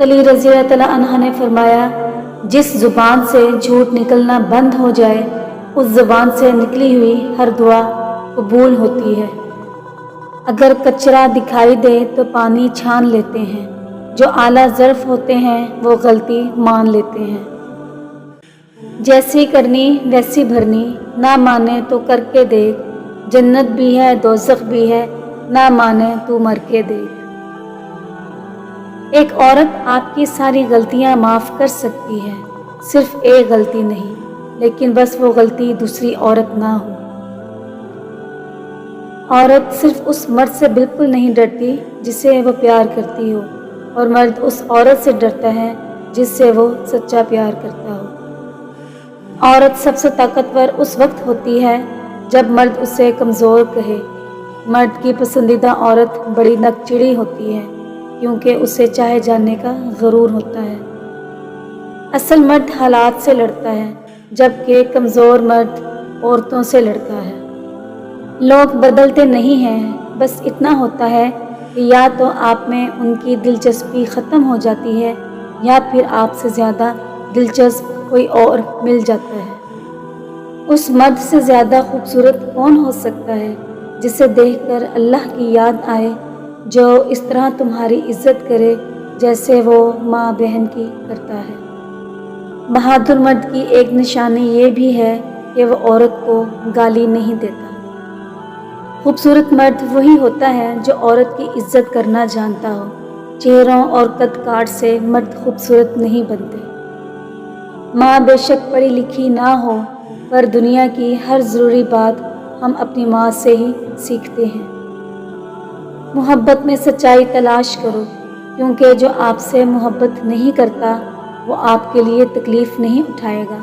علی رضی اللہ تعالیٰ عنہ نے فرمایا، جس زبان سے جھوٹ نکلنا بند ہو جائے اس زبان سے نکلی ہوئی ہر دعا قبول ہوتی ہے۔ اگر کچرا دکھائی دے تو پانی چھان لیتے ہیں، جو اعلیٰ ظرف ہوتے ہیں وہ غلطی مان لیتے ہیں۔ جیسی کرنی ویسی بھرنی، نہ مانے تو کر کے دیکھ، جنت بھی ہے دوزخ بھی ہے، نہ مانے تو مر کے دیکھ۔ ایک عورت آپ کی ساری غلطیاں معاف کر سکتی ہے، صرف ایک غلطی نہیں، لیکن بس وہ غلطی دوسری عورت نہ ہو۔ عورت صرف اس مرد سے بالکل نہیں ڈرتی جسے وہ پیار کرتی ہو، اور مرد اس عورت سے ڈرتا ہے جس سے وہ سچا پیار کرتا ہو۔ عورت سب سے طاقتور اس وقت ہوتی ہے جب مرد اسے کمزور کہے۔ مرد کی پسندیدہ عورت بڑی نکچڑی ہوتی ہے کیونکہ اسے چاہے جانے کا غرور ہوتا ہے۔ اصل مرد حالات سے لڑتا ہے، جبکہ کمزور مرد عورتوں سے لڑتا ہے۔ لوگ بدلتے نہیں ہیں، بس اتنا ہوتا ہے کہ یا تو آپ میں ان کی دلچسپی ختم ہو جاتی ہے یا پھر آپ سے زیادہ دلچسپ کوئی اور مل جاتا ہے۔ اس مرد سے زیادہ خوبصورت کون ہو سکتا ہے جسے دیکھ کر اللہ کی یاد آئے، جو اس طرح تمہاری عزت کرے جیسے وہ ماں بہن کی کرتا ہے۔ بہادر مرد کی ایک نشانی یہ بھی ہے کہ وہ عورت کو گالی نہیں دیتا۔ خوبصورت مرد وہی ہوتا ہے جو عورت کی عزت کرنا جانتا ہو۔ چہروں اور قد کاٹ سے مرد خوبصورت نہیں بنتے۔ ماں بے شک پڑھی لکھی نہ ہو، پر دنیا کی ہر ضروری بات ہم اپنی ماں سے ہی سیکھتے ہیں۔ محبت میں سچائی تلاش کرو، کیونکہ جو آپ سے محبت نہیں کرتا وہ آپ کے لیے تکلیف نہیں اٹھائے گا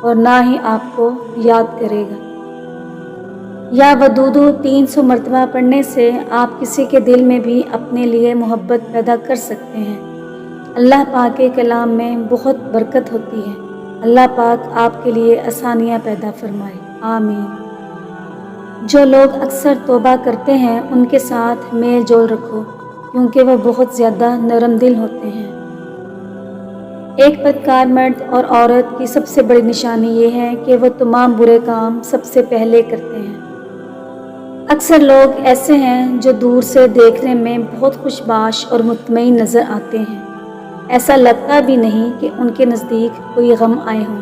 اور نہ ہی آپ کو یاد کرے گا۔ یا ودودو 300 مرتبہ پڑھنے سے آپ کسی کے دل میں بھی اپنے لیے محبت پیدا کر سکتے ہیں۔ اللہ پاک کے کلام میں بہت برکت ہوتی ہے۔ اللہ پاک آپ کے لیے آسانیاں پیدا فرمائے، آمین۔ جو لوگ اکثر توبہ کرتے ہیں ان کے ساتھ میل جول رکھو، کیونکہ وہ بہت زیادہ نرم دل ہوتے ہیں۔ ایک بدکار مرد اور عورت کی سب سے بڑی نشانی یہ ہے کہ وہ تمام برے کام سب سے پہلے کرتے ہیں۔ اکثر لوگ ایسے ہیں جو دور سے دیکھنے میں بہت خوش باش اور مطمئن نظر آتے ہیں۔ ایسا لگتا بھی نہیں کہ ان کے نزدیک کوئی غم آئے ہوں۔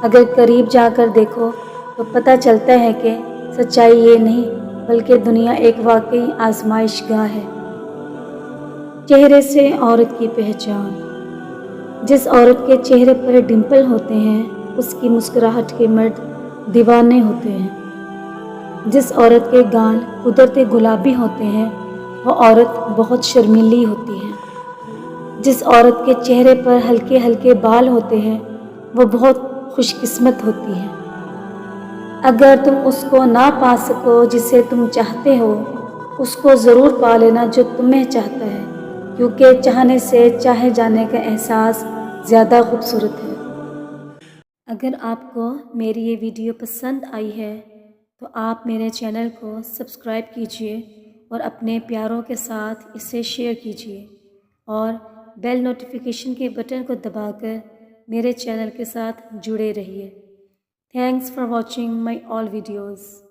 اگر قریب جا کر دیکھو تو پتہ چلتا ہے کہ سچائی یہ نہیں بلکہ دنیا ایک واقعی آزمائش گاہ ہے۔ چہرے سے عورت کی پہچان۔ جس عورت کے چہرے پر ڈمپل ہوتے ہیں اس کی مسکراہٹ کے مرد دیوانے ہوتے ہیں۔ جس عورت کے گال قدرتی گلابی ہوتے ہیں وہ عورت بہت شرمیلی ہوتی ہے۔ جس عورت کے چہرے پر ہلکے ہلکے بال ہوتے ہیں وہ بہت خوش قسمت ہوتی ہے۔ اگر تم اس کو نہ پا سکو جسے تم چاہتے ہو، اس کو ضرور پا لینا جو تمہیں چاہتا ہے، کیونکہ چاہنے سے چاہے جانے کا احساس زیادہ خوبصورت ہے۔ اگر آپ کو میری یہ ویڈیو پسند آئی ہے تو آپ میرے چینل کو سبسکرائب کیجیے اور اپنے پیاروں کے ساتھ اسے شیئر کیجیے اور بیل نوٹیفیکیشن کے بٹن کو دبا کر میرے چینل کے ساتھ جڑے رہیے۔ Thanks for watching my all videos.